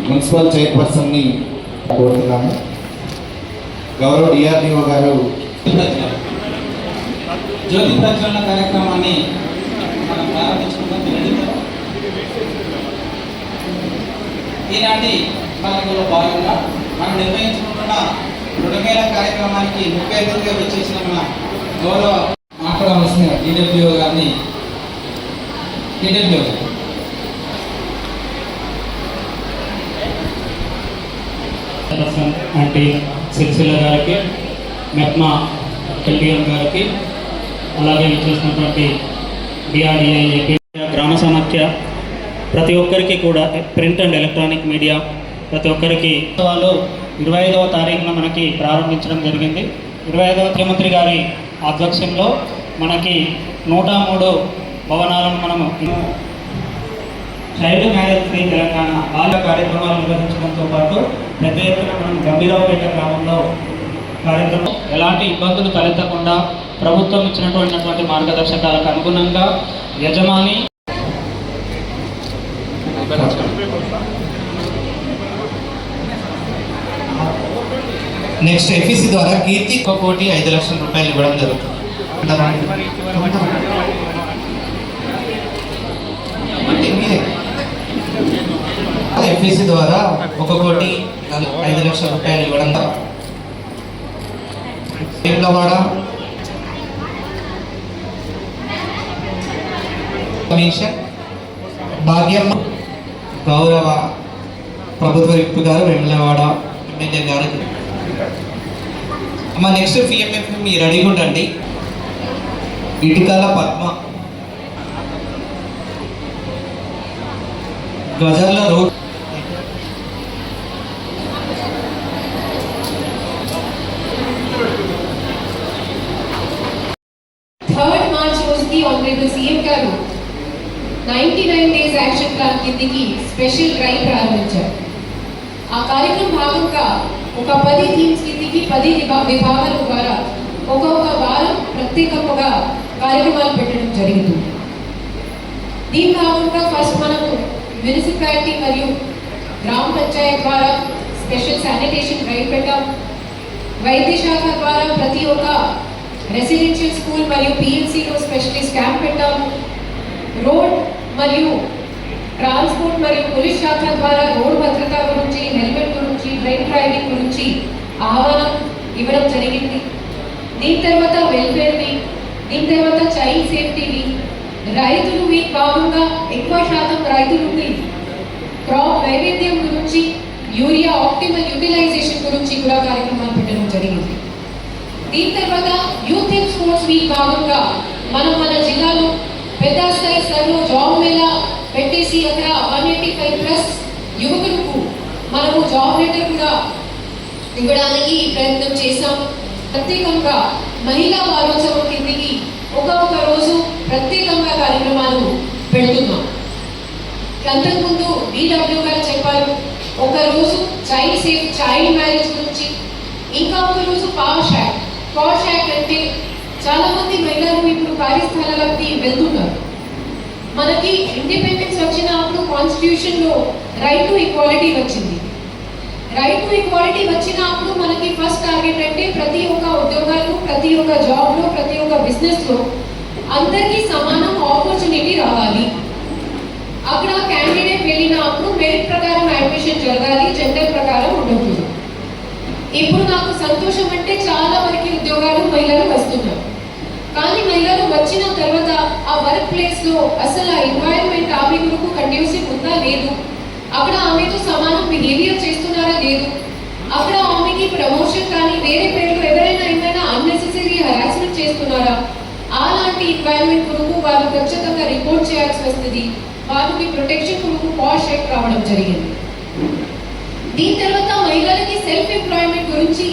Municipal చైర్పర్సన్ని కోరుతున్నాము. గౌరవ DRDO గారు జ్యోతి ప్రజ్వలన కార్యక్రమాన్ని మనం ప్రారంభించుకుందాం. ఈనాటి కార్యక్రమంలో భాగంగా మనం నిర్వహించుకుంటున్న 2 కార్యక్రమానికి ముఖ్య అతిథిగా వచ్చేసిన మన గౌరవ మాట్లాడవలసిన డిడబ్ల్యూఓ గారిని అంటే సిరిసిల్ల గారికి, మెప్మా ఎల్టీఎం గారికి, అలాగే చేసినటువంటి డిఆర్డిఐ గ్రామ సమాఖ్య ప్రతి ఒక్కరికి కూడా ప్రింట్ అండ్ ఎలక్ట్రానిక్ మీడియా ప్రతి ఒక్కరికి వాళ్ళు 25వ తారీఖున మనకి ప్రారంభించడం జరిగింది. 25వ ముఖ్యమంత్రి గారి ఆధ్వర్యంలో మనకి 103 భవనాలను మనము చైల్డ్ మ్యారేజ్ ఫ్రీ తెలంగాణ బాల కార్యక్రమాలు నిర్వహించడంతో పాటు పెద్ద ఎత్తున మనం గంభీరావుపేట గ్రామంలో కార్యక్రమం ఎలాంటి ఇబ్బందులు తలెత్తకుండా ప్రభుత్వం ఇచ్చినటువంటి మార్గదర్శకాలకు అనుగుణంగా యజమాని నెక్స్ట్ ఎఫ్ఈసి ద్వారా కీర్తి 1,05,00,000 రూపాయలు ఇవ్వడం జరుగుతుంది. ఎఫ్ఈసి ద్వారా 1,05,00,000 రూపాయలు ఇవ్వడం వేములవాడ కమిషన్ భాగ్యం గౌరవ ప్రభుత్వ విప్ గారు వేములవాడ ఎమ్మెల్యే గారు. అమ్మ నెక్స్ట్ పిఎంఎఫ్ మీరు రెడీగా ఉండండి. ఇటుకల పద్మ గజర్ల రోడ్ మార్చ్ రోజుకి ఆనరబుల్ సీఎం గారు 99 డేస్ యాక్షన్ ప్లాన్ కిందికి స్పెషల్ డ్రైవ్ ప్రారంభించారు. ఆ కార్యక్రమం భాగంగా ఒక 10 థీమ్స్ కిందికి 10 విభాగాల ద్వారా ఒక్కొక్క వారం ప్రత్యేకంగా కార్యక్రమాలు పెట్టడం జరిగింది. దీని భాగంగా ఫస్ట్ మనము మున్సిపాలిటీ మరియు గ్రామ పంచాయత్ ద్వారా స్పెషల్ శానిటేషన్ డ్రైవ్ పెట్టాం. వైద్య శాఖ ద్వారా ప్రతి ఒక్క రెసిడెన్షియల్ స్కూల్ మరియు పిఎల్సిలో స్పెషలిస్ట్ క్యాంప్ పెట్టాము. రోడ్ మరియు ట్రాన్స్పోర్ట్ మరియు పోలీస్ శాఖ ద్వారా రోడ్ భద్రత గురించి, హెల్మెట్ గురించి, డ్రైవింగ్ గురించి ఆహ్వానం ఇవ్వడం జరిగింది. దీని తర్వాత వెల్ఫేర్ వీక్, దీని తర్వాత చైల్డ్ సేఫ్టీ వీక్, రైతులు వీక్ భాగంగా ఎక్కువ శాతం రైతులకి క్రాప్ వైవిధ్యం గురించి, యూరియా ఆప్టిమల్ యూటిలైజేషన్ గురించి కూడా కార్యక్రమాలు పెట్టడం జరిగింది. దీని తర్వాత యూత్ ఇన్ స్పోర్ట్స్ వీక్ భాగంగా మనం మన జిల్లాలో పెద్ద స్థాయిలో జాబ్ మేళా పెట్టేసి అక్కడ 185+ యువకులకు మనము జాబ్ లెటర్ కూడా ఇవ్వడానికి ప్రయత్నం చేశాం. ప్రత్యేకంగా మహిళా వారోత్సవం కిందికి ఒక్కొక్క రోజు ప్రత్యేకంగా కార్యక్రమాలు పెడుతున్నాం. అంతకుముందు డిడబ్ల్యూ గారు చెప్పారు, ఒక రోజు చైల్డ్ మ్యారేజ్ గురించి, ఇంకా ఒక రోజు పాష్ యాక్ట్ అంటే చాలా మంది మహిళలు ఇప్పుడు కార్యస్థానాలకి వెళ్తున్నారు. మనకి ఇండిపెండెన్స్ వచ్చినప్పుడు కాన్స్టిట్యూషన్లో రైట్ టు ఈక్వాలిటీ వచ్చింది. రైట్ టు ఈక్వాలిటీ వచ్చినప్పుడు మనకి ఫస్ట్ టార్గెట్ అంటే ప్రతి ఒక్క ఉద్యోగాలు, ప్రతి ఒక్క జాబ్లో, ప్రతి ఒక్క బిజినెస్లో అందరికీ సమానం ఆపర్చునిటీ రావాలి. అక్కడ క్యాండిడేట్ వెళ్ళినప్పుడు మెరిట్ ప్రకారం అడ్మిషన్ జరగాలి, జెండర్ ప్రకారం ఉండకూడదు. ఇప్పుడు నాకు సంతోషం అంటే చాలా వరకు ఉద్యోగాలు మహిళలు వస్తున్నారు. కానీ మహిళలు వచ్చిన తర్వాత ఆ వర్క్ ప్లేస్లో అసలు ఆ ఎన్వైరన్మెంట్ ఆమె కొరకు కండ్యూసివ్ ఉందా లేదు, అక్కడ ఆమెతో సమానం బిహేవియర్ చేస్తున్నారా లేదు, అక్కడ ఆమెకి ప్రమోషన్ కానీ వేరే పేరులో ఎవరైనా ఏమైనా అన్నెసెసరీ హరాస్మెంట్ చేస్తున్నారా, అలాంటి ఎన్వైరన్మెంట్ కొరకు వాళ్ళు ఖచ్చితంగా రిపోర్ట్ చేయాల్సి వస్తుంది. వాళ్ళకి ప్రొటెక్షన్ కొరకు పాష్ యాక్ట్ రావడం జరిగింది. దీని తర్వాత మహిళలకి సెల్ఫ్ ఎంప్లాయ్మెంట్ గురించి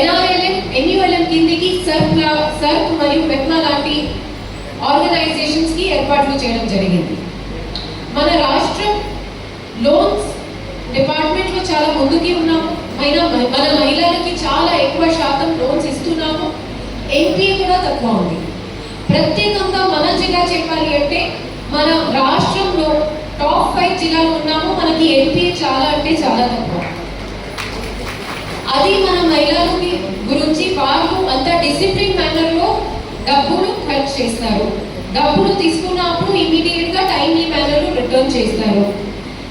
NRLM, NULM కిందికి సర్ప్ మరియు మెప్మా లాంటి ఆర్గనైజేషన్స్ కి ఏర్పాట్లు చేయడం జరిగింది. మన రాష్ట్రం లోన్స్ డిపార్ట్మెంట్ లో చాలా ముందుకి ఉన్నాము. మన మహిళలకి చాలా ఎక్కువ శాతం లోన్స్ ఇస్తున్నాము. NPA కూడా తక్కువ ఉంది. ప్రత్యేకంగా మన జిల్లా చెప్పాలి అంటే మన రాష్ట్రంలో టాప్ 5 జిల్లాలు ఉన్నాము. మనకి NPA చాలా అంటే అంటే చాలా తక్కువ. అది మన మహిళలకి గురించి వాళ్ళు అంత డిసిప్లిన్ మేనర్లో డబ్బులు ఖర్చు చేస్తారు. డబ్బులు తీసుకున్నప్పుడు ఇమీడియట్ గా టైమ్లీ మేనర్లో రిటర్న్ చేస్తారు.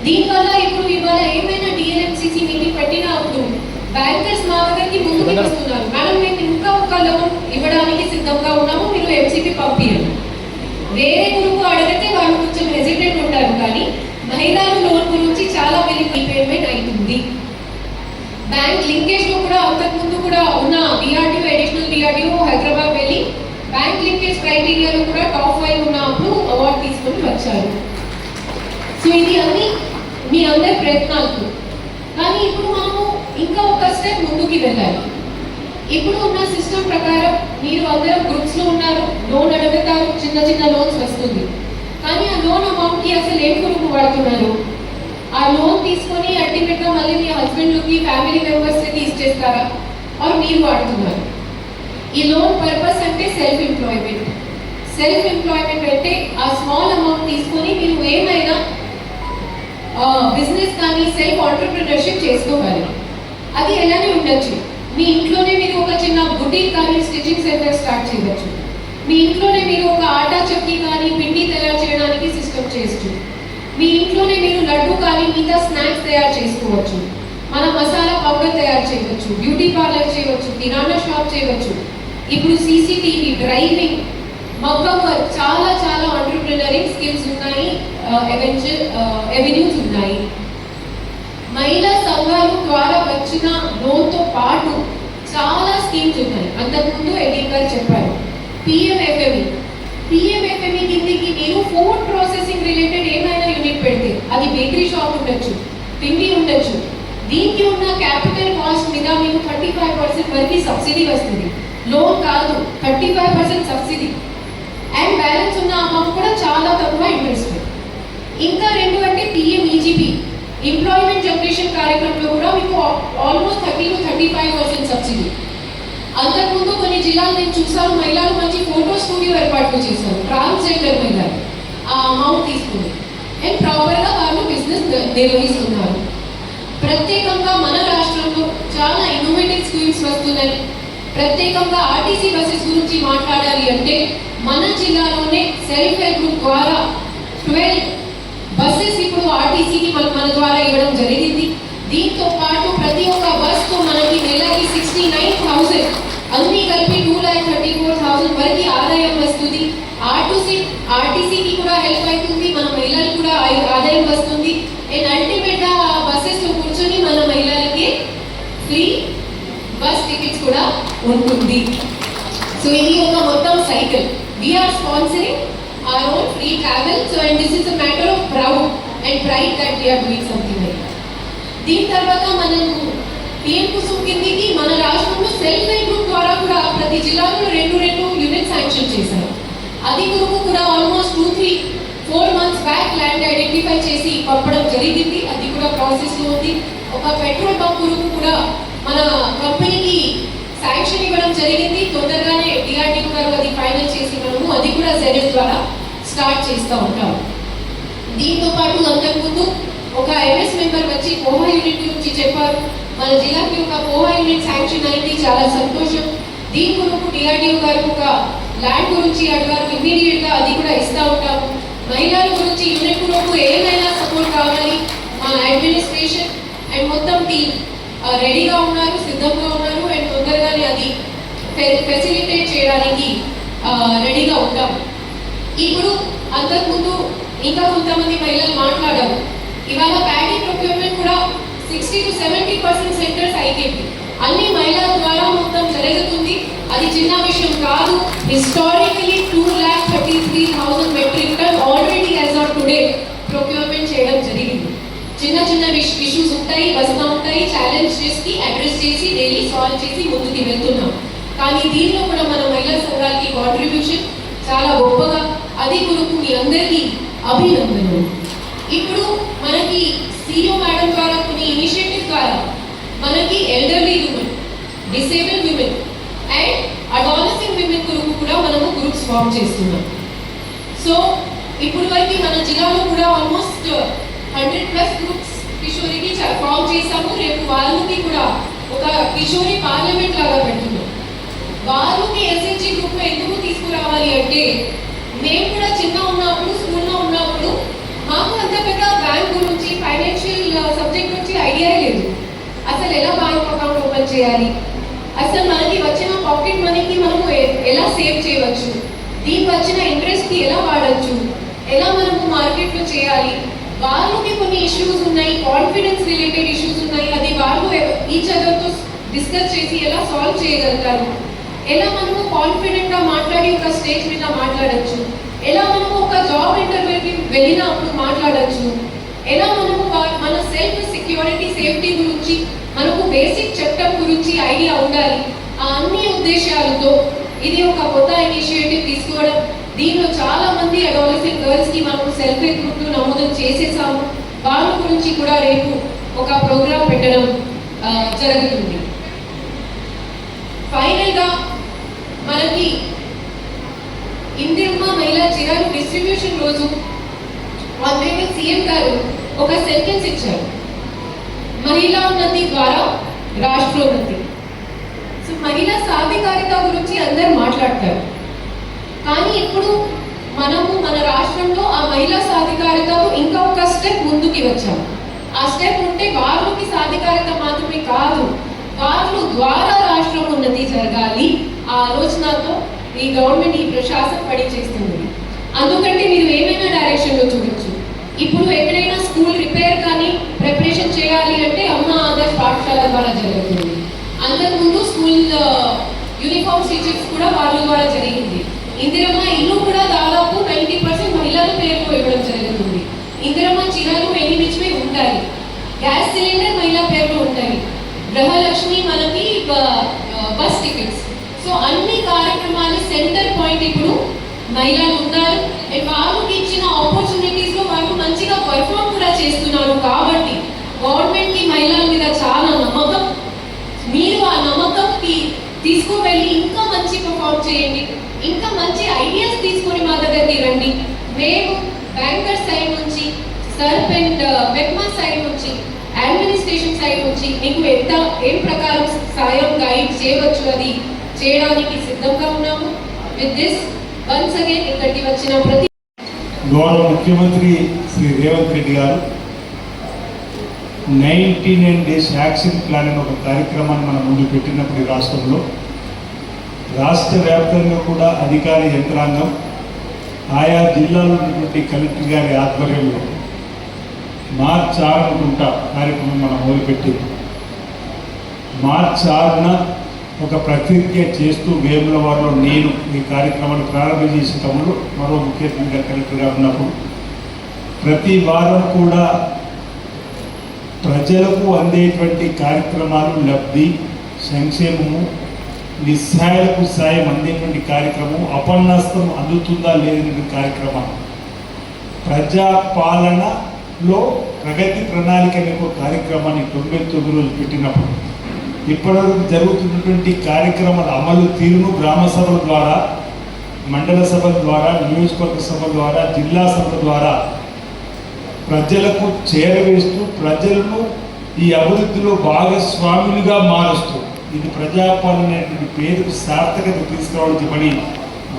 దీనివల్ల ఇప్పుడు ఇవాళ ఏమైనా డిఎల్ఎంసిసి మీటింగ్ పెట్టినప్పుడు బ్యాంకర్స్ మా దగ్గరికి ముందుకు వస్తున్నారు, మేడం మేము ఇంకా ఒక లోన్ ఇవ్వడానికి సిద్ధంగా ఉన్నాము, మీరు ఎంసీపీ పంపించండి. వేరే గ్రూప్ అడిగితే వాళ్ళు కొంచెం హెజిటేట్ ఉంటారు, కానీ మహిళల లోన్ గురించి చాలా మంది పేమెంట్ అవుతుంది. బ్యాంక్ లింకేజ్ లో కూడా అంతకుముందు కూడా ఉన్న డిఆర్డిఓ అడిషనల్ డిఆర్డిఓ హైదరాబాద్ వెళ్ళి బ్యాంక్ లింకేజ్ క్రైటీరియాలో కూడా టాప్ 5 ఉన్నప్పుడు అవార్డు తీసుకొని వచ్చారు. సో ఇది అన్ని మీ అందరి ప్రయత్నాలకు. కానీ ఇప్పుడు మనము ఇంకా ఒక స్టెప్ ముందుకి వెళ్ళాలి. ఇప్పుడు ఉన్న సిస్టమ్ ప్రకారం మీరు అందరం గ్రూప్స్ లో ఉన్నారు, లోన్ అడుగుతారు, చిన్న చిన్న లోన్స్ వస్తుంది. కానీ ఆ లోన్ అమౌంట్ కి అసలు ఏం కొరకు వాడుతున్నారు? ఆ లోన్ తీసుకొని అల్టిమేట్ గా మళ్ళీ మీ హస్బెండ్కి ఫ్యామిలీ మెంబర్స్ కి ఇచ్చేస్తారా, ఆర్ మీరు వాడుతున్నారు? ఈ లోన్ పర్పస్ అంటే సెల్ఫ్ ఎంప్లాయ్మెంట్. సెల్ఫ్ ఎంప్లాయ్మెంట్ అంటే ఆ స్మాల్ అమౌంట్ తీసుకొని మీరు ఏమైనా బిజినెస్ కానీ సెల్ఫ్ ఆంటర్ప్రినర్షిప్ చేసుకోవాలి. అది ఎలానే ఉండొచ్చు. మీ ఇంట్లోనే మీరు ఒక చిన్న బుటీక్ కానీ స్టిచింగ్ సెంటర్ స్టార్ట్ చేయవచ్చు. మీ ఇంట్లోనే మీరు ఒక ఆటా చక్కీ కానీ పిండి తయారు చేయడానికి సిస్టమ్ చేయొచ్చు. మీ ఇంట్లోనే మీరు లడ్డు కానీ మిగతా స్నాక్స్ తయారు చేసుకోవచ్చు. మన మసాలా పౌడర్ తయారు చేయవచ్చు, బ్యూటీ పార్లర్ చేయవచ్చు, కిరాణా షాప్ చేయవచ్చు. ఇప్పుడు సీసీటీవీ, డ్రైవింగ్, మగ్గం వర్క్, చాలా చాలా ఆంటర్ప్రినరింగ్ స్కిల్స్ ఉన్నాయి, ఎవెన్యూస్ ఉన్నాయి. మహిళా సంఘాలు ద్వారా వచ్చిన లోన్తో పాటు చాలా స్కీమ్స్ ఉన్నాయి. అంతకుముందు ఎడిన్ గారు చెప్పారు. పిఎంఎఫ్ఎంఈ కిందికి మీరు ఫుడ్ ప్రాసెసింగ్ రిలేటెడ్ ఏమైనా యూనిట్ పెడితే, అది బేకరీ షాప్ ఉండొచ్చు, పిండి ఉండొచ్చు, దీనికి ఉన్న క్యాపిటల్ కాస్ట్ మీద మీకు 35% వరకు సబ్సిడీ వస్తుంది. లోన్ కాదు, 35% సబ్సిడీ. అండ్ బ్యాలెన్స్ ఉన్న అమౌంట్ కూడా చాలా తక్కువ ఇంట్రెస్ట్. ఇంకా 2 అంటే పిఎంఈజీపీ, ఎంప్లాయ్మెంట్ జనరేషన్ కార్యక్రమంలో కూడా మీకు ఆల్మోస్ట్ 30 to 35% సబ్సిడీ. అంతకుముందు కొన్ని జిల్లాలు నేను చూసాను, మహిళలు మంచి ఫోటో స్టూడియో ఏర్పాటు చేశారు, ట్రాన్స్జెండర్ మహిళలు ఆ అమౌంట్ తీసుకుని అండ్ ప్రాపర్గా వాళ్ళు బిజినెస్ నిర్వహిస్తున్నారు. ప్రత్యేకంగా మన రాష్ట్రంలో చాలా ఇన్నోవేటివ్ స్కీమ్స్ వస్తున్నాయి. ప్రత్యేకంగా ఆర్టీసీ బస్సెస్ గురించి మాట్లాడాలి అంటే మన జిల్లాలోనే సెల్ఫ్ హెల్ప్ గ్రూప్ ద్వారా 12 బస్సెస్ ఇప్పుడు ఆర్టీసీకి మన ద్వారా ఇవ్వడం జరిగింది. దీంతో పాటు ప్రతి ఒక్క బస్తో మనకి నెలకి 69,000, అన్ని కలిపి 2,34,000 వరకు ఆదాయం వస్తుంది. ఆర్టీసీకి కూడా హెల్ప్ అవుతుంది, మన మహిళలకు కూడా ఆదాయం వస్తుంది. అండ్ అల్టిమేట్ గా బస్సెస్ లో కూర్చొని మన మహిళలకి ఫ్రీ బస్ టికెట్స్ కూడా ఉంటుంది. సో ఇది ఒక మొత్తం cycle. We are sponsoring our own free travel, so and this is a matter of pride that we are doing something like that. దీని తర్వాత మనం పిఎం కుసుమ్ కిందికి మన రాష్ట్రంలో సెల్ఫ్ హెల్ప్ గ్రూప్ ద్వారా కూడా ప్రతి జిల్లాలో 2 యూనిట్ శాంక్షన్ చేశారు. అది కొరకు కూడా almost 2-3-4 months back land identify చేసి పంపడం జరిగింది. అది కూడా ప్రాసెస్ లో ఉంది. ఒక పెట్రోల్ బంక్ కొరకు కూడా మన కంపెనీకి శాంక్షన్ ఇవ్వడం జరిగింది. తొందరగానే డిఆర్డిఓ గారు అది ఫైనల్ చేసి మనము అది కూడా జెడెస్ ద్వారా స్టార్ట్ చేస్తూ ఉంటాం. దీంతో పాటు అంతకుముందు ఒక ఎంఎస్ మెంబర్ వచ్చి పోహా యూనిట్ గురించి చెప్పారు. మన జిల్లాకి ఒక పోహా యూనిట్ శాంక్షన్ అయింది, చాలా సంతోషం. దీని కొరకు డిఆర్డిఓ గారు ఒక ల్యాండ్ గురించి అడిగారు, ఇమీడియట్ గా అది కూడా ఇస్తూ ఉంటాము. మహిళల గురించి యూనిట్ కొరకు ఏమైనా సపోర్ట్ కావాలి, మా అడ్మినిస్ట్రేషన్ అండ్ మొత్తం టీం రెడీగా ఉన్నారు, సిద్ధంగా ఉన్నారు. అండ్ తొందరగానే అది ఫెసిలిటేట్ చేయడానికి రెడీగా ఉంటాం. ఇప్పుడు అంతకుముందు ఇంకా కొంతమంది మహిళలు మాట్లాడారు. ఇవాళ ప్యాడీ ప్రొక్యూర్మెంట్ కూడా 60 to 70% సెంటర్స్ అయిపోయింది. అన్ని మహిళల ద్వారా మొత్తం జరుగుతుంది. అది చిన్న విషయం కాదు. Historically 2,33,000 metric ton already as of today procurement చేయడం జరిగింది. చిన్న చిన్న ఇష్యూస్ ఉంటాయి, వస్తూ ఉంటాయి, ఛాలెంజ్ చేసి అడ్రస్ చేసి డైలీ సాల్వ్ చేసి ముందుకు వెళ్తున్నాం. కానీ దీనిలో కూడా మన మహిళా సంఘాలకి కాంట్రిబ్యూషన్ చాలా గొప్పగా, అది కొరకు మీ అందరికీ అభినందనలు. ఇప్పుడు మనకి సిఇఓ మేడం ద్వారా కొన్ని ఇనిషియేటివ్ ద్వారా మనకి elderly women, disabled women and adolescent women కొరకు కూడా మనము గ్రూప్స్ ఫామ్ చేస్తున్నాం. సో ఇప్పుడు వరకు మన జిల్లాలో కూడా ఆల్మోస్ట్ 100+ గ్రూప్స్ కిషోరికి ఫామ్ చేసాము. రేపు వాళ్ళకి కూడా ఒక కిషోరి పార్లమెంట్ లాగా పెడుతున్నాం. వాళ్ళకి ఎస్హెచ్జి గ్రూప్ ఎందుకు తీసుకురావాలి అంటే, మేము కూడా చిన్న ఉన్నప్పుడు స్కూల్లో ఉన్నప్పుడు మాకు అంత పెద్ద బ్యాంక్ గురించి ఫైనాన్షియల్ సబ్జెక్ట్ నుంచి ఐడియా లేదు. అసలు ఎలా బ్యాంక్ అకౌంట్ ఓపెన్ చేయాలి, అసలు మనకి వచ్చిన పాకెట్ మనీకి మనము ఎలా సేవ్ చేయవచ్చు, దీనికి వచ్చిన ఇంట్రెస్ట్కి ఎలా వాడచ్చు, ఎలా మనము మార్కెట్లో చేయాలి. వాళ్ళకి కొన్ని ఇష్యూస్ ఉన్నాయి, కాన్ఫిడెన్స్ రిలేటెడ్ ఇష్యూస్ ఉన్నాయి. అది వాళ్ళు ఈచ్ అదర్తో డిస్కస్ చేసి ఎలా సాల్వ్ చేయగలుగుతారు, ఎలా మనము కాన్ఫిడెంట్గా మాట్లాడి ఒక స్టేజ్ మీద మాట్లాడచ్చు, ఎలా మనము ఒక జాబ్ ఇంటర్వ్యూకి వెళ్ళినప్పుడు మాట్లాడచ్చు, ఎలా మనము మన సెల్ఫ్ సెక్యూరిటీ సేఫ్టీ గురించి మనకు బేసిక్ చట్టం గురించి ఐడియా ఉండాలి. ఆ అన్ని ఉద్దేశాలతో ఇది ఒక కొత్త ఇనిషియేటివ్ తీసుకోవడం. దీనిలో చాలా మంది అడాలసెంట్ గర్ల్స్ కి మనము సెల్ఫ్ హెల్ప్ గ్రూప్ లో నమోదు చేసేసాము. వాళ్ళ గురించి కూడా రేపు ఒక ప్రోగ్రామ్ పెట్టడం జరుగుతుంది. ఫైనల్ గా మనకి ఇందిరమ్మ మహిళా చీరలు డిస్ట్రిబ్యూషన్ రోజు ఆనరేబుల్ సీఎం గారు ఒక సెంటెన్స్ ఇచ్చారు, మహిళా ఉన్నతి ద్వారా రాష్ట్రోన్నతి. సో మహిళా సాధికారిత గురించి అందరు మాట్లాడతారు, కానీ ఇప్పుడు మనము మన రాష్ట్రంలో ఆ మహిళా సాధికారితకు ఇంకా ఒక స్టెప్ ముందుకి వచ్చాము. ఆ స్టెప్ ఉంటే వాళ్ళకి సాధికారిత మాత్రమే కాదు, వాళ్ళు ద్వారా రాష్ట్రం ఉన్నతి జరగాలి. ఆ ఆలోచనతో ఈ గవర్నమెంట్, ఈ ప్రశాసనం పనిచేస్తుంది. అందుకంటే మీరు ఏమైనా డైరెక్షన్లో చూడొచ్చు. ఇప్పుడు ఎక్కడైనా స్కూల్ రిపేర్ కానీ ప్రిపరేషన్ చేయాలి అంటే అమ్మ ఆదర్శ పాఠశాల ద్వారా జరుగుతుంది. అంతకుముందు స్కూల్ యూనిఫామ్ స్టిచెస్ కూడా వాళ్ళ ద్వారా జరిగింది. ఇందిరమ్మ ఇల్లు కూడా దాదాపు 90% మహిళల పేరుతో ఇవ్వడం జరుగుతుంది. ఇందిరమ్మ చీరలు ఎన్నిమిచ్చివే ఉంటాయి, గ్యాస్ సిలిండర్ మహిళా పేరులో ఉంటాయి, గృహలక్ష్మి మనకి బస్ టికెట్స్. సో అన్ని కార్యక్రమాలు సెంటర్ పాయింట్ ఇప్పుడు మహిళలు ఉన్నారు. అండ్ వాళ్ళకి ఇచ్చిన ఆపర్చునిటీస్ లో వాళ్ళు మంచిగా పర్ఫార్మ్ కూడా చేస్తున్నారు. కాబట్టి గవర్నమెంట్ కి మహిళల మీద చాలా నమ్మకం. మీరు ఆ నమ్మకంకి తీసుకువెళ్ళి ఇంకా మంచి పర్ఫార్మ్ చేయండి, ఇంకా మంచి ఐడియాస్ తీసుకొని మా దగ్గరికి రండి. మేము బ్యాంకర్ సైడ్ నుంచి, సర్ప్ అండ్ మెప్మా సైడ్ నుంచి, అడ్మినిస్ట్రేషన్ సైడ్ నుంచి మీకు ఏం ప్రకారం సాయం గైడ్ చేయవచ్చు అది చేయడానికి సిద్ధంగా ఉన్నాము. విత్ దిస్ వన్స్ అగైన్ ఇక్కడికి వచ్చిన ప్రతి గౌరవ ముఖ్యమంత్రి శ్రీ రేవంత్ రెడ్డి గారు 99 డేస్ యాక్షన్ ప్లాన్ అనే ఒక కార్యక్రమాన్ని మన ముందు పెట్టినప్పుడు ఈ రాష్ట్రంలో రాష్ట్ర వ్యాప్తంగా కూడా అధికార యంత్రాంగం ఆయా జిల్లాలో ఉన్నటువంటి కలెక్టర్ గారి ఆధ్వర్యంలో మార్చి 6 అనుకుంటా కార్యక్రమం మనం మొదలుపెట్టింది. మార్చి 6న ఒక ప్రతిజ్ఞ చేస్తూ వేములవాడలో నేను ఈ కార్యక్రమాన్ని ప్రారంభం చేసిన తమ్ముడు మరో ముఖ్య అతిథిగా కలెక్టర్గా ఉన్నప్పుడు ప్రతి వారం కూడా ప్రజలకు అందేటువంటి కార్యక్రమాలు, లబ్ధి, సంక్షేమము, నిస్సహాయులకు సాయం అందేటువంటి కార్యక్రమం, అపన్నస్తం అందుతుందా లేదనే కార్యక్రమం, ప్రజాపాలనలో ప్రగతి ప్రణాళిక అనే ఒక కార్యక్రమాన్ని 99 రోజులు పెట్టినప్పుడు ఇప్పటివరకు జరుగుతున్నటువంటి కార్యక్రమాల అమలు తీరును గ్రామ సభల ద్వారా, మండల సభల ద్వారా, నియోజకవర్గ సభల ద్వారా, జిల్లా సభల ద్వారా ప్రజలకు చేరవేస్తూ ప్రజలను ఈ అభివృద్ధిలో భాగస్వాములుగా మారుస్తూ ఇది ప్రజాపాలన అనేటువంటి పేరుకు సార్థకత తీసుకురావడం చెప్పని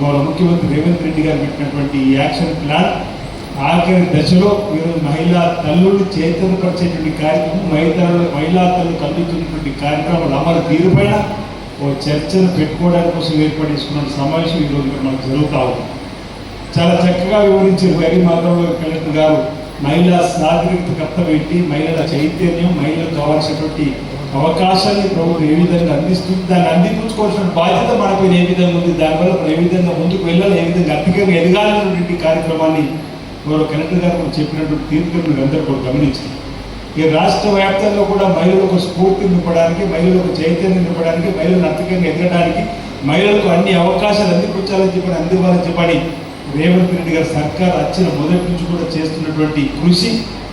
గౌరవ ముఖ్యమంత్రి రేవంత్ రెడ్డి గారు పెట్టినటువంటి ఈ యాక్షన్ ప్లాన్ ఆఖరి దశలో ఈరోజు మహిళా తల్లులు చైతన్యపరిచేటువంటి కార్యక్రమం, మహిళా తల్లులకు అందుతున్నటువంటి కార్యక్రమాలు అమలు తీరుపైన ఓ చర్చను పెట్టుకోవడానికి కోసం ఏర్పడేసుకున్న సమావేశం ఈరోజు మనకు జరుగుతూ ఉంది. చాలా చక్కగా వివరించారు గరి మాధవ్ కలెక్టర్ గారు. మహిళా సాధికారత కర్తవ్యం, మహిళల చైతన్యం, మహిళలకు కావాల్సినటువంటి అవకాశాన్ని ప్రభుత్వం ఏ విధంగా అందిస్తుంది, దాన్ని అందిపుచ్చుకోవాల్సిన బాధ్యత మనపై ఏ విధంగా ఉంది, దానివల్ల మనం ఏ విధంగా ముందుకు వెళ్ళాలి, ఏ విధంగా అధికంగా ఎదగాలనేటువంటి కార్యక్రమాన్ని గౌరవ కలెక్టర్ గారు మనం చెప్పినటువంటి తీర్పును మీరు అందరూ కూడా గమనించారు. ఈ రాష్ట్ర వ్యాప్తంగా కూడా మహిళలకు స్ఫూర్తి నింపడానికి, మహిళలకు చైతన్యం నింపడానికి, మహిళలను అధికంగా ఎదగడానికి, మహిళలకు అన్ని అవకాశాలు అందిపుచ్చాలని చెప్పని, అందివ్వాలని చెప్పని రేవంత్ రెడ్డి గారి సర్కార్ వచ్చిన మొదటి నుంచి కూడా చేస్తున్నటువంటి కృషి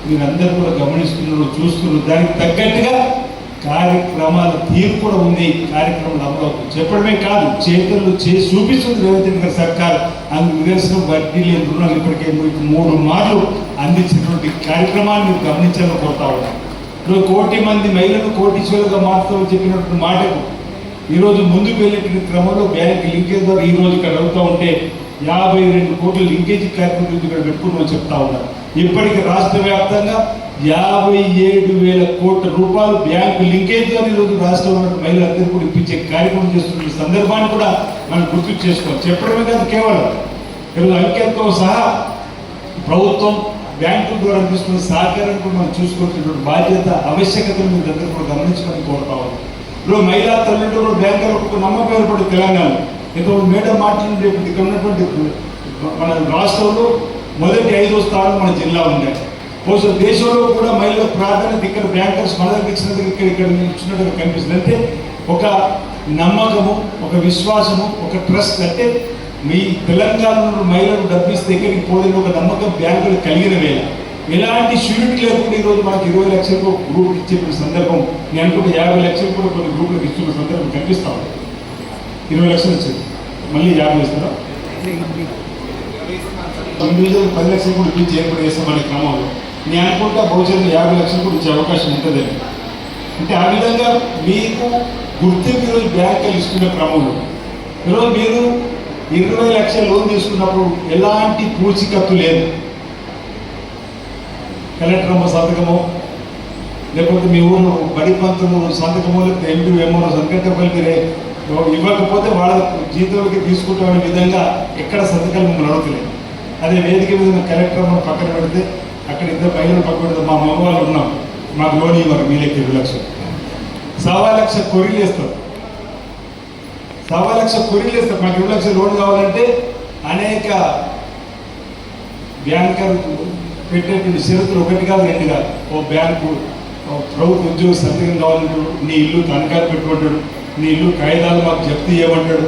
మీరందరూ కూడా గమనిస్తున్నారు, చూస్తున్నారు. దానికి తగ్గట్టుగా కార్యక్రమాల తీరు కూడా ఉంది. కార్యక్రమాలు అమలవుతుంది చెప్పడమే కాదు, చేతులు చేసి చూపిస్తుంది రేవంత్ రెడ్డి గారి సర్కార్. అందుకు నిదర్శనం వడ్డీ లేని రుణాలు ఇప్పటికే 3 మార్లు అందించినటువంటి కార్యక్రమాన్ని మీరు గమనించాలని కోరుతా ఉన్నాను. నువ్వు 1 కోటి మంది మహిళలు కోటీశ్వరులుగా మార్చుతామని చెప్పినటువంటి మాటకు ఈరోజు ముందుకు వెళ్ళేటువంటి క్రమంలో బ్యాంక్ లింకేజ్ ద్వారా ఈ రోజు ఇక్కడ అవుతూ ఉంటే 52 కోట్ల లింకేజ్ కార్యక్రమం ఇక్కడ పెట్టుకుని చెప్తా ఉన్నారు. ఇప్పటికి రాష్ట్ర వ్యాప్తంగా 57,000 కోట్ల రూపాయలు బ్యాంకు లింకేజ్ ద్వారా ఈరోజు రాష్ట్రంలో ఉన్న మహిళలందరూ కూడా ఇప్పించే కార్యక్రమం చేస్తున్న సందర్భాన్ని కూడా మనం గుర్తు చేసుకోవాలి. చెప్పడమే కాదు, కేవలం ఈరోజు అంకెలతో సహా ప్రభుత్వం బ్యాంకుల ద్వారా తీసుకున్న సహకారాన్ని కూడా మనం చూసుకుంటున్నటువంటి బాధ్యత ఆవశ్యకతను మీరు అందరూ కూడా గమనించడానికి కోరుతా ఉన్నాం. ఇప్పుడు మహిళా తల్లిదండ్రులు కూడా బ్యాంకులకు ఒక నమ్మకం ఏర్పడి తెలంగాణలో ఇంతకుముందు మేడం మాట్లాడే ఇక్కడ ఉన్నటువంటి మన రాష్ట్రంలో మొదటి 5వ స్థానం మన జిల్లా ఉంది. బహుశా దేశంలో కూడా మహిళలకు ప్రాధాన్యత ఇక్కడ బ్యాంకర్స్ మన దగ్గర ఇచ్చినందుకు ఇక్కడ ఇచ్చినట్టుగా కనిపిస్తుంది. అంటే ఒక నమ్మకము, ఒక విశ్వాసము, ఒక ట్రస్ట్. అంటే మీ తెలంగాణలో మహిళలు డబ్బిస్తే ఎక్కడికి పోలేని ఒక నమ్మకం బ్యాంకులు కలిగిన వేళ ఎలాంటి షూరిటీ లేకుండా ఈరోజు మనకు 20 లక్షలకు గ్రూప్ ఇచ్చే సందర్భం, నేను అనుకుంటే 50 లక్షలు కూడా కొన్ని గ్రూపులకు ఇస్తున్న సందర్భం కనిపిస్తా ఉంది. 20 లక్షలు ఇచ్చింది, మళ్ళీ 50 ఇస్తారా? ఇండివిజువల్ 10 లక్షలు కూడా ఇప్పించి ఏర్పాటు చేస్తామనే క్రమంలో నేను అనుకుంటా భవిష్యత్తు 50 లక్షలు కూడా ఇచ్చే అవకాశం ఉంటుంది. అంటే ఆ విధంగా మీకు గుర్తింపు ఈరోజు బ్యాంకులు ఇస్తున్న క్రమంలో ఈరోజు మీరు 20 లక్షల లోన్ తీసుకున్నప్పుడు ఎలాంటి పూచికత్తు లేదు. కలెక్టర్ అమ్మ సంతకమో, లేకపోతే మీ ఊరు బడి పంతులు సంతకమో, లేకపోతే ఎంపీ ఏమో సంతకం మీరే ఇవ్వకపోతే వాళ్ళ జీతంలోకి తీసుకుంటామనే విధంగా ఎక్కడ సంతకాలు మిమ్మల్ని అడుగుతలేదు. అదే వేదిక మీద కలెక్టర్ అమ్మ పక్కన పెడితే అక్కడ 2 మహిళలు పక్కన పెడితే మా మగ వాళ్ళు ఉన్నాం, మాకు లోన్ ఇవ్వరు, మీలకి 20 లక్షలు 1.25 లక్ష కొరీలు వేస్తారు. 1.25 లక్ష కొరీలు వేస్తారు. మాకు 20 లక్షలు లోన్ కావాలంటే అనేక బ్యాంకర్ పెట్టేటువంటి షరతులు 1 కాదు 2 కాదు. ఓ బ్యాంకు ప్రభుత్వ ఉద్యోగ సంతకం కావాలంటాడు, నీ ఇల్లు తనఖాలు పెట్టుకుంటాడు, నీ ఇల్లు కాగితాలు మాకు జప్తు చేయమంటాడు.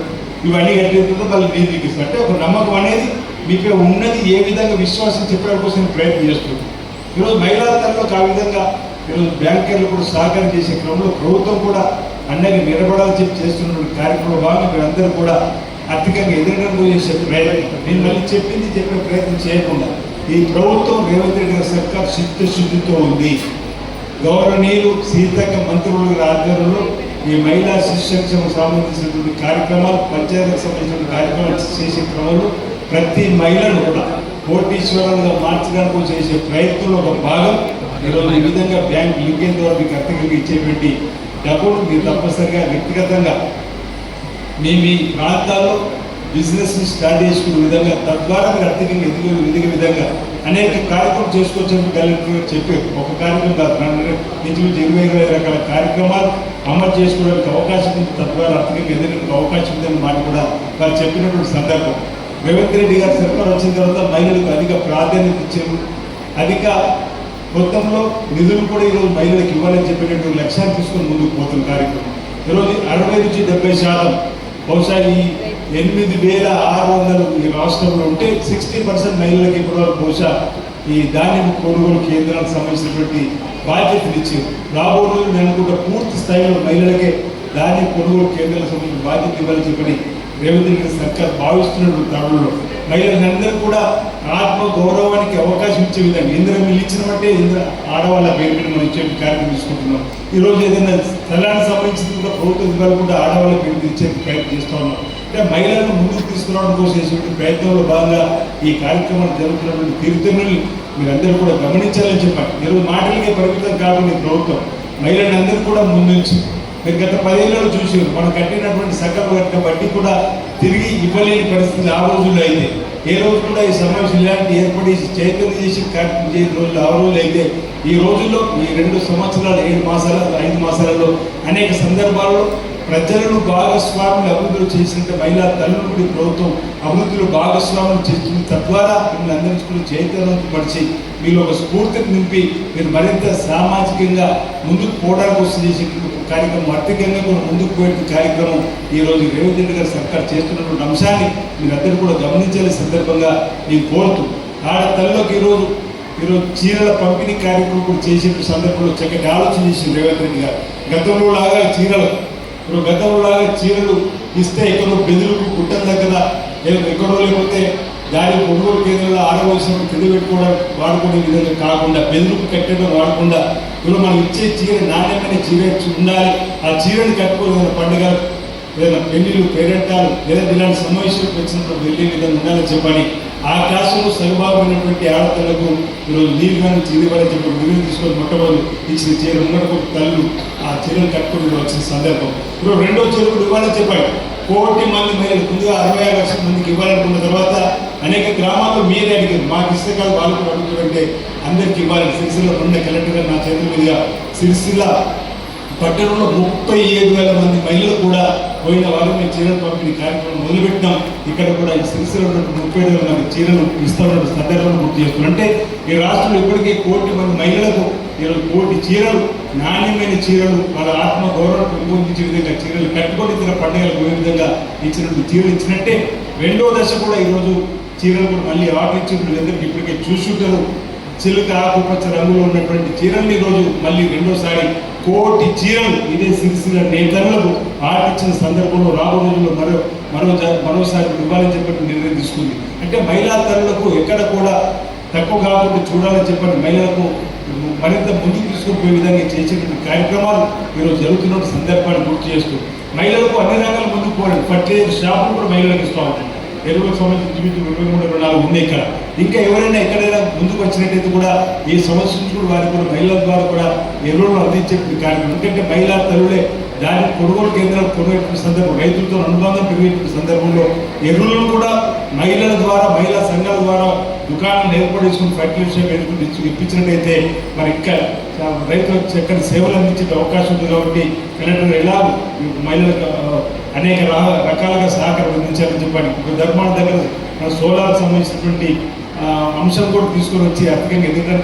ఇవన్నీ ఎట్లయితుందో వాళ్ళు నీరు చూపిస్తారు. అంటే ఒక నమ్మకం అనేది మీకు ఉన్నది ఏ విధంగా విశ్వాసం చెప్పడం కోసం ప్రయత్నం చేస్తుంది. ఈరోజు మహిళా తల్లికి ఆ విధంగా ఈరోజు బ్యాంకర్లు కూడా సహకారం చేసే క్రమంలో ప్రభుత్వం కూడా అన్నకి నిలబడాలని చెప్పి చేస్తున్నటువంటి కార్యక్రమంలో భాగంగా మీరందరూ కూడా ఆర్థికంగా ఎదురుగా చేసే ప్రయత్నం, నేను మళ్ళీ చెప్పిన ప్రయత్నం చేయకుండా ఈ ప్రభుత్వం రేవంత్ రెడ్డి గారి సర్కార్ చిత్తశుద్ధితో ఉంది. గౌరవనీయులు సీతక్క మంత్రుల ఆధ్వర్యంలో ఈ మహిళా శిశుక్షేమకు సంబంధించినటువంటి కార్యక్రమాలు, పంచాయతీలకు సంబంధించిన కార్యక్రమాలు చేసే క్రమంలో ప్రతి మహిళను కూడా కోటీశ్వరంగా మార్చడానికి చేసే ప్రయత్నంలో ఒక భాగం ఈరోజు ఈ విధంగా బ్యాంక్ లింకేజ్ ద్వారా మీకు అర్థంగా ఇచ్చేటువంటి డబ్బులు మీరు తప్పనిసరిగా వ్యక్తిగతంగా మీ ప్రాంతాల్లో బిజినెస్ని స్టార్ట్ చేసుకునే విధంగా, తద్వారా మీరు ఆర్థికంగా ఎదిగే విధంగా అనేక కార్యక్రమం చేసుకోవచ్చని కలెక్టర్ చెప్పారు. ఒక కార్యక్రమం కాదు, ఇంచుమించు 20 రకాల కార్యక్రమాలు అమలు చేసుకోవడానికి అవకాశం ఉంది, తద్వారా ఆర్థికంగా ఎదగడానికి అవకాశం ఉందని మాట కూడా వారు చెప్పినటువంటి సందర్భం. రేవంత్ రెడ్డి గారి సర్కార్ వచ్చిన తర్వాత మహిళలకు అధిక ప్రాధాన్యత ఇచ్చారు. అధిక మొత్తంలో నిధులు కూడా ఈరోజు మహిళలకు ఇవ్వాలని చెప్పేటటువంటి లక్ష్యాన్ని తీసుకొని ముందుకు పోతున్న కార్యక్రమం ఈరోజు 60 నుంచి 70% బహుశా ఈ 8,600 ఈ రాష్ట్రంలో ఉంటే 60% మహిళలకు ఇప్పుడు బహుశా ఈ ధాన్యం కొనుగోలు కేంద్రాలకు సంబంధించినటువంటి బాధ్యతలు ఇచ్చారు. రాబోయే రోజులు నేను అనుకుంటా పూర్తి స్థాయిలో మహిళలకే ధాన్యం కొనుగోలు కేంద్రాలకు సంబంధించిన బాధ్యత ఇవ్వాలని చెప్పని రేవంత్ రెడ్డి సర్కార్ భావిస్తున్నటువంటి తరుణంలో మహిళలందరూ కూడా ఆత్మ గౌరవానికి అవకాశం ఇచ్చే విధంగా ఇంద్రం ఇచ్చినట్టే ఆడవాళ్ళ పేరు మీద మనం ఇచ్చే కార్యక్రమం తీసుకుంటున్నాం. ఈరోజు ఏదైనా స్థలానికి సంబంధించిన కూడా ప్రభుత్వం ఇవ్వాలి కూడా ఆడవాళ్ళ పేరు ఇచ్చే ప్రయత్నం చేస్తూ ఉన్నాం. అంటే మహిళలను ముందుకు తీసుకురావడం కోసం చేసేటువంటి ప్రయత్నంలో భాగంగా ఈ కార్యక్రమాలు జరుగుతున్నటువంటి తీరుతెన్నుల్ని మీరందరూ కూడా గమనించాలని చెప్పాలి. ఈరోజు మాటలకే పరిమితం కాకుండా ప్రభుత్వం మహిళలను అందరూ కూడా ముందుంచి మీరు గత 10 ఏళ్ళలో చూసారు, మనం కట్టినటువంటి సకల కట్టిన వడ్డీ కూడా తిరిగి ఇవ్వలేని పరిస్థితి ఆ రోజుల్లో అయితే, ఏ రోజు కూడా ఈ సమావేశం ఇలాంటి ఏర్పడి చైతన్యం చేసి కార్యక్రమం చేసిన రోజులు ఆ రోజులు అయితే, ఈ రోజుల్లో ఈ 2 సంవత్సరాలు 7 మాసాలు 5 మాసాలలో అనేక సందర్భాల్లో ప్రజలను భాగస్వాములు అభివృద్ధులు చేసినట్టు మహిళా తల్లులు కూడా ప్రభుత్వం అభివృద్ధిలో భాగస్వాములు చేస్తుంది. తద్వారా మిమ్మల్ని అందరినీ కూడా చైతన్యపరిచి మీరు ఒక స్ఫూర్తిని నింపి మీరు మరింత సామాజికంగా ముందుకు పోవడానికి వస్తు చేసే కార్యక్రమం, ఆర్థికంగా కూడా ముందుకు పోయే కార్యక్రమం ఈరోజు రేవంత్ రెడ్డి గారి సర్కార్ చేస్తున్నటువంటి అంశాన్ని మీరందరూ కూడా గమనించాలి సందర్భంగా నేను కోరుతూ ఆడతల్లోకి ఈరోజు చీరల పంపిణీ కార్యక్రమం కూడా చేసే సందర్భంలో చక్కటి ఆలోచన చేసింది రేవంత్ రెడ్డి గారు. గతంలో లాగా చీరలు ఇస్తే ఎక్కడో బెదురుకు గుట్టల దగ్గర ఎక్కడో లేకపోతే దాని కొనుగోలు కేంద్రంలో ఆరవలసిన కింద పెట్టుకోవడం వాడుకునే విధంగా కాకుండా బెదిరింపు కట్టడం వాడకుండా ఇప్పుడు మనం ఇచ్చే చీర నాణ్యమైన చీర ఉండాలి. ఆ చీరను కట్టుకోలేని పండుగ ఏదైనా పెళ్లిళ్ళు పేరెంటాలు లేదా ఇలాంటి సమావేశాలకు వచ్చినప్పుడు వెళ్ళే విధంగా ఉండాలని చెప్పని ఆకాశంలో సగభాగమైనటువంటి ఆడపిల్లకు ఈరోజు నీరు కానీ చీర ఇవ్వాలని చెప్పి నిర్ణయం తీసుకొని మొట్టమొదటి ఇచ్చిన చీర ఉన్నట్టు తల్లు ఆ చీరను కట్టుకుని వచ్చిన సందర్భం. ఇప్పుడు రెండో చీర కూడా ఇవ్వాలని చెప్పాడు. 1 కోటి మంది మహిళలు ముందుగా 66 లక్షల మందికి ఇవ్వాలనుకున్న తర్వాత అనేక గ్రామాల్లో మీరే అడిగారు, మాకు ఇస్తే కాదు వాళ్ళకు అడుగుతుంటే అందరికి ఇవ్వాలి. సిరిసిల్ల ఉన్న కలెక్టర్ గారు నా చేతుల మీదుగా సిరిసిల్ల పట్టణంలో 37,000 మంది మహిళలు కూడా పోయిన వారు మేము చీరలు పంపిణీ కార్యక్రమం మొదలుపెట్టినాం. ఇక్కడ కూడా ఈ సిరిసిల్ల 37,000 మంది చీరలు ఇస్తామన్న సందర్భంలో గుర్తు చేస్తున్నాం. అంటే ఈ రాష్ట్రంలో ఇప్పటికే 1 కోటి మంది మహిళలకు 1 కోటి చీరలు, నాణ్యమైన చీరలు, వాళ్ళ ఆత్మ గౌరవం పెంపొందించే విధంగా చీరలు కట్టుకొని ఇతర పండుగలకు పోయే విధంగా ఇచ్చినట్టు చీరలు ఇచ్చినట్టే రెండో దశ కూడా ఈరోజు చీరలు కూడా మళ్ళీ ఆర్డర్ ఇచ్చినప్పుడు అందరికీ ఇప్పటికే చూసుంటారు. చిలుక ఆకుపచ్చ రంగులో ఉన్నటువంటి చీరల్ని ఈరోజు మళ్ళీ రెండోసారి 1 కోటి చీరలు ఇదే సిరిసిల్ల నేతలకు ఆర్డర్ ఇచ్చిన సందర్భంలో రాబో రోజుల్లో మరోసారి ఇవ్వాలని చెప్పి నిర్ణయం తీసుకుంది. అంటే మహిళా తల్లులకు ఎక్కడ కూడా తక్కువ కాకుండా చూడాలని చెప్పండి, మహిళలకు మరింత ముందుకు తీసుకుపోయే విధంగా చేసేటువంటి కార్యక్రమాలు ఈరోజు జరుగుతున్న సందర్భాన్ని గుర్తు చేస్తూ మహిళలకు అన్ని రంగాల ముందుకు పోవడం ఫర్టిలైజర్ షాపులు కూడా మహిళలకు ఇస్తూ ఉంటాయి. ఎరువులకు సంబంధించి 23-24 ఉంది. ఇక్కడ ఇంకా ఎవరైనా ఎక్కడైనా ముందుకు వచ్చినట్టయితే కూడా ఈ సంవత్సరం కూడా వారికి కూడా మహిళల ద్వారా కూడా ఎరువులను అందించే కార్యక్రమం. ఎందుకంటే మహిళా తల్లులే దాని కొనుగోలు కేంద్రాలు కొనుగోలు సందర్భం, రైతులతో అనుబంధం పెరిగేటువంటి సందర్భంలో ఎరువులను కూడా మహిళల ద్వారా, మహిళా సంఘాల ద్వారా దుకాణాలు ఏర్పడేసుకుని ఫర్టిలైజేషన్ ఇప్పించినట్టయితే మరి ఇంకా రైతులకు చక్కని సేవలు అందించే అవకాశం ఉంది. కాబట్టి కలెక్టర్ ఎలా మహిళలకు అనేక రకాలుగా సహకారం అందించాలని చెప్పండి. ఇప్పుడు ధర్మాల దగ్గర సోలార్ సంబంధించినటువంటి అంశం కూడా తీసుకొని వచ్చి ఆర్థికంగా ఎదుగుదల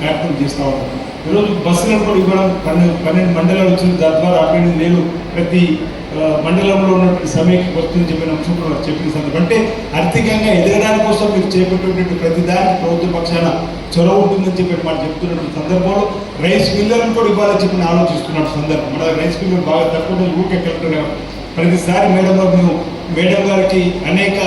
కార్యక్రమం చేస్తూ ఉంటారు. ఈరోజు బస్సులను కూడా ఇవ్వడం 12 మండలాలు వచ్చింది. దాని ద్వారా 12,000 ప్రతి మండలంలో ఉన్నటువంటి సమయకి వస్తుందని చెప్పిన అంశం కూడా చెప్పిన సందర్భం. అంటే ఆర్థికంగా ఎదగడానికి కోసం మీరు చేపట్టేటువంటి ప్రతి దానికి ప్రభుత్వ పక్షాన చొరవ ఉంటుందని చెప్పి మనం చెప్తున్నటువంటి సందర్భంలో రైస్ మిల్లర్లను కూడా ఇవ్వాలని చెప్పి ఆలోచిస్తున్నట్టు సందర్భం. మన రైస్ మిల్లర్ బాగా తక్కువ ఊరికే కలెక్టర్ ప్రతిసారి మేడం గారికి అనేక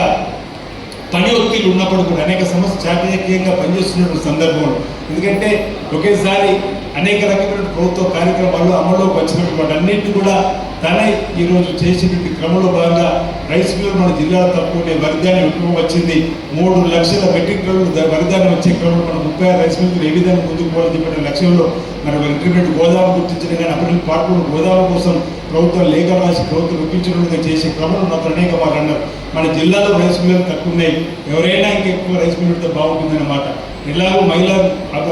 పని ఒత్తిళ్ళు ఉన్నప్పుడు కూడా అనేక సమస్య చాకచక్యంగా పనిచేస్తున్నటువంటి సందర్భంలో, ఎందుకంటే ఒకేసారి అనేక రకమైన ప్రభుత్వ కార్యక్రమాలు అమల్లోకి వచ్చినప్పుడు వాటన్నింటినీ కూడా తనే ఈరోజు చేసేటువంటి క్రమంలో భాగంగా రైస్ మిల్లర్ మన జిల్లాలో తప్పుకుంటే వరిధాన్యం ఎక్కువ వచ్చింది. 3 లక్షల మెట్రిక్ టన్నులు వరిధాన్యం వచ్చే క్రమంలో మనం 36 రైస్ మిల్లులు ఏ విధంగా ముందుకు పోవాలని చెప్పిన లక్ష్యంలో మన ఇంటర్మీడియట్ గోదావరి గుర్తించిన కానీ అప్పటికి పాటు గోదావరి కోసం ప్రభుత్వం లేఖ రాసి ప్రభుత్వం ఒప్పించడంగా చేసే క్రమంలో నాకు అనేక వాళ్ళు అన్నారు మన జిల్లాలో రైస్ మిల్లలు తక్కువ ఉన్నాయి, ఎవరైనా ఇంకెక్కువ రైస్ మిల్లుతో బాగుంటుందన్నమాట. ఎలాగో మహిళలు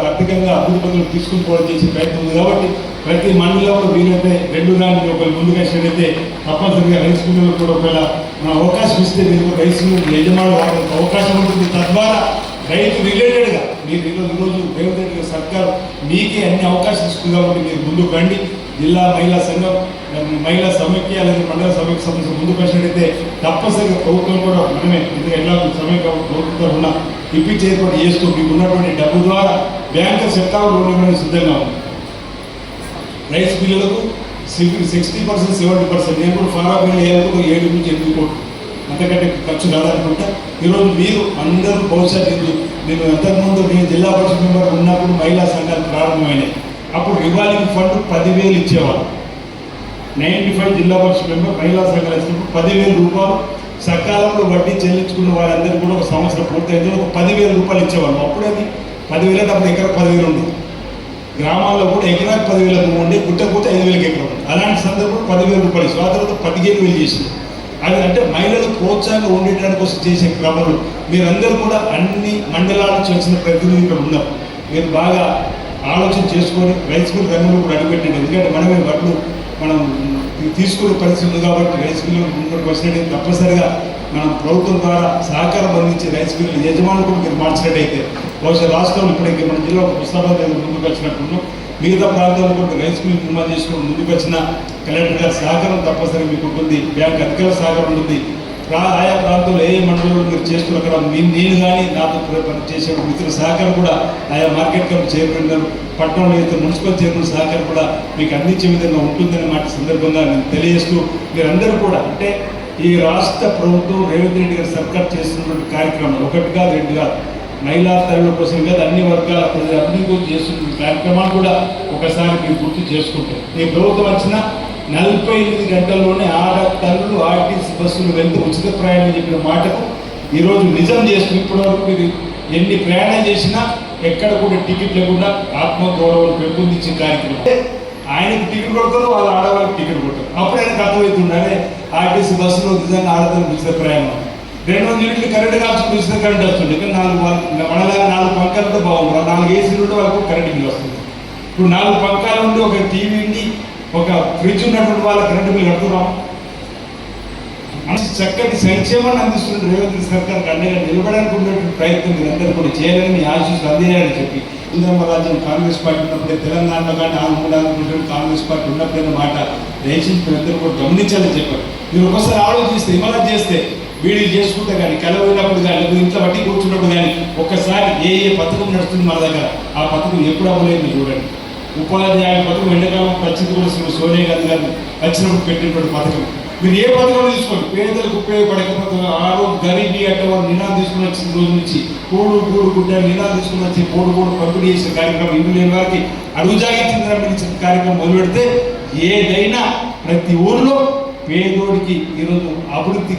ఆర్థికంగా అభివృద్ధి పనులు తీసుకుని పోవడం చేసే ప్రయత్నం ఉంది. కాబట్టి ప్రతి మండలంలో వీలైతే 2 రానికి ఒకవేళ ముందుగా అయితే తప్పనిసరిగా రైస్ మిల్లులు కూడా ఒకవేళ మన అవకాశం ఇస్తే మీరు రైస్ మిల్లు యజమానులు వాడడానికి అవకాశం ఉంటుంది. తద్వారా రైతు రిలేటెడ్గా మీరు ఈరోజు రేవంత్ రెడ్డి సర్కారు మీకే అన్ని అవకాశం ఇస్తుంది. కాబట్టి మీరు ముందుకు రండి. జిల్లా మహిళా సంఘం, మహిళా సమైక్య లేదా మండల సమైక్య సంబంధించి ముందుకు వచ్చినట్టయితే తప్పనిసరిగా ప్రభుత్వం కూడా మనమే ఇది ఎలా సమైక్య ప్రభుత్వం ఉన్న ఇప్పించి ఏర్పాటు చేస్తూ మీకు ఉన్నటువంటి డబ్బు ద్వారా బ్యాంకర్ సెక్టార్ లోన్ ఇవ్వడానికి సిద్ధంగా ఉంది. రైస్ బిల్లులకు 60%, 70%. నేను కూడా ఫారా బిల్లు వేయాలనుకుంటే 7 నుంచి 8 కోట్లు అంతకంటే ఖర్చు కాదనుకుంటా. ఈరోజు మీరు అందరూ బహుశా నేను అంతకుముందు నేను జిల్లా పరిషత్ మెంబర్ ఉన్నప్పుడు మహిళా సంఘాలు ప్రారంభమైనాయి. అప్పుడు రివాల్వింగ్ ఫండ్ 10,000 ఇచ్చేవాళ్ళు. 95 జిల్లా పరిషత్ మెంబర్ మహిళా సంఘాలు ఇచ్చినప్పుడు 10,000 రూపాయలు సకాలంలో వడ్డీ చెల్లించుకున్న వాళ్ళందరికీ కూడా ఒక సంవత్సరం పూర్తయింది ఒక 10,000 రూపాయలు ఇచ్చేవాళ్ళు. అప్పుడు అది 10,000 అప్పుడు ఎకరా 10,000 ఉంది. గ్రామాల్లో కూడా ఎకరాకి 10,000 ఉండి పుట్టకపోతే 5,000 ఎకరం ఉంది. అలాంటి సందర్భంలో 10,000 రూపాయలు ఆ తర్వాత 15,000 చేసింది. అది అంటే మహిళలకు ప్రోత్సాహంగా ఉండేటానికి కోసం చేసే క్రమంలో మీరందరూ కూడా అన్ని మండలాల నుంచి వచ్చిన ప్రతినిధులు ఇక్కడ ఉన్నారు. మీరు బాగా ఆలోచన చేసుకొని రైస్ మిల్ రంగంలో కూడా అడుగుపెట్టండి. ఎందుకంటే మనమే వడ్లు మనం తీసుకునే పరిస్థితి ఉంది. కాబట్టి రైస్ మిల్లు ముందుకు వచ్చినట్టు తప్పనిసరిగా మనం ప్రభుత్వం ద్వారా సహకారం అందించే రైస్ మిల్లు యజమానులు కూడా మీరు మార్చినట్టయితే బహుశా రాష్ట్రంలో ఇప్పటికీ మన జిల్లా హుస్నాబాద్ ముందుకు వచ్చినట్టున్నాం. మిగతా ప్రాంతాల్లో కూడా రైస్ మిల్ నిర్మాణం చేసుకుని ముందుకు వచ్చిన కలెక్టర్ గారి సహకారం తప్పనిసరిగా మీకు ఉంటుంది. బ్యాంక్ అధికారుల సహకారం ఉంటుంది. ఆయా ప్రాంతంలో ఏ మండలంలో మీరు చేస్తున్న అక్కడ నేను కానీ నాతో చేసే మిత్రుల సహకారం కూడా ఆయా మార్కెట్ కమిటీ చైర్మన్ పట్టణంలో అయితే మున్సిపల్ చైర్మన్ సహకారం కూడా మీకు అందించే విధంగా ఉంటుందనే మాట సందర్భంగా నేను తెలియజేస్తూ మీరందరూ కూడా అంటే ఈ రాష్ట్ర ప్రభుత్వం రేవంత్ రెడ్డి గారి సర్కార్ చేస్తున్నటువంటి కార్యక్రమం ఒకటి కాదు రెండు కాదు, మహిళా తల్లుల కోసం కాదు, అన్ని వర్గాల ప్రజల అభివృద్ధి చేస్తున్న కార్యక్రమాలు కూడా ఒకసారి మీరు గుర్తు చేసుకుంటే, ఈ ప్రభుత్వం వచ్చిన 48 గంటల్లోనే తల్లులు ఆర్టీసీ బస్సులు వెళ్తూ ఉచిత ప్రయాణం చెప్పిన మాటకు ఈరోజు నిజం చేస్తుంది. ఇప్పటివరకు మీరు ఎన్ని ప్రయాణం చేసినా ఎక్కడ కూడా టికెట్ లేకుండా ఆత్మగౌరవం పెంపొందించే కార్యక్రమం. ఆయనకు టికెట్ కొడతారు, వాళ్ళ ఆడవాళ్ళకి టికెట్ కొడతారు. అప్పుడు ఆయనకు అర్థమవుతుండాలి ఆర్టీసీ బస్సులో నిజంగా ఆడతారు ఉచిత ప్రయాణం. 200 యూనిట్లు కరెంట్ కాల్చుకుని ఉచిత కరెంట్ వస్తుంది. కానీ మనలాగా 4 పంకాలతో బాగుంటుంది, 4 ఏసీలు ఉంటే వాళ్ళకు కరెంట్ బిల్ వస్తుంది. ఇప్పుడు 4 పంకాలు ఉండి ఒక టీవీ ఉండి ఒక ఫ్రిడ్జ్ ఉన్నటువంటి వాళ్ళ కరెంట్ బిల్ కడుతున్నాం. చక్కటి సంక్షేమాన్ని అందిస్తున్న రేవంత్ సర్కార్కి అండగా నిలబడడానికి ఉన్నటువంటి ప్రయత్నం మీరందరూ కూడా చేయాలని మీ ఆశీస్సులు అందియాలని చెప్పి, ఇంద్రమ్మ రాజ్యం కాంగ్రెస్ పార్టీ ఉన్నప్పుడే తెలంగాణలో కానీ ఆంధ్రప్రదేశ్ కాంగ్రెస్ పార్టీ ఉన్నప్పుడైన మాట దయచేసి మీరందరూ కూడా గమనించాలని చెప్పారు. మీరు ఒకసారి ఆలోచిస్తే ఇమలా చేస్తే వీడియో చేసుకుంటే కానీ కలవైనప్పుడు కానీ లేకపోతే ఇంట్లో బట్టి కూర్చున్నప్పుడు కానీ ఒక్కసారి ఏ పథకం నడుస్తుంది మన దగ్గర, ఆ పథకం ఎప్పుడు అవ్వలేదు మీరు చూడండి. ఉపాధ్యాయ పథకం ఎండాకాలం వచ్చింది కూడా సోనియా గాంధీ గారు వచ్చినప్పుడు పెట్టినటువంటి పథకం. మీరు ఏ పథకం తీసుకోండి పేదలకు ఉపయోగపడకపోతే ఆ రోజు గరీబీ అంటే వాళ్ళు నినాదం తీసుకుని వచ్చిన రోజు నుంచి కూడు గుడ్డ నినాదం తీసుకుని వచ్చి కూడు పంపిణీ చేసిన కార్యక్రమం, ఇల్లు లేని వారికి అడుగుజాగించిన కార్యక్రమం మొదలు పెడితే ఏదైనా ప్రతి ఊర్లో పేదోడికి ఈరోజు అభివృద్ధి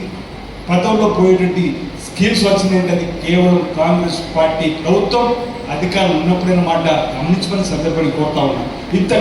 పథంలో పోయేటువంటి స్కీమ్స్ వచ్చినాయంటే అది కేవలం కాంగ్రెస్ పార్టీ ప్రభుత్వం అధికారులు ఉన్నప్పుడైన మాట గమనించుకొని సందర్భాన్ని కోరుతా ఉన్నాం. ఇంత